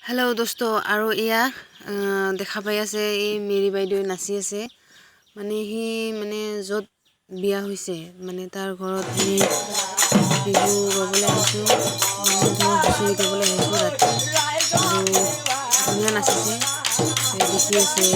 hello दोस्तों আৰু ইয়া দেখা পাই আছে এই মেৰি বাইদেউ নাচি আছে মানে হি মানে যত বিয়া হৈছে মানে তাৰ ঘৰত হি বিহু গাবলৈ আহিছো মানে ধৰ হুঁচৰি গাবলৈ আহিছো ৰাতি আৰু ধুনীয়া নাচিছে দেখি আছে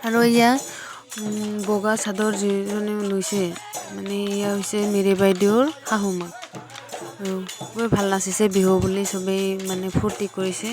আৰু ইয়া বগা চাদৰ যিজনে লৈছে মানে ইয়া হৈছে মেৰি বাইদেউৰ শাহুমা আৰু খুবেই ভাল নাচিছে বিহু বুলি সবেই মানে ফূৰ্তি কৰিছে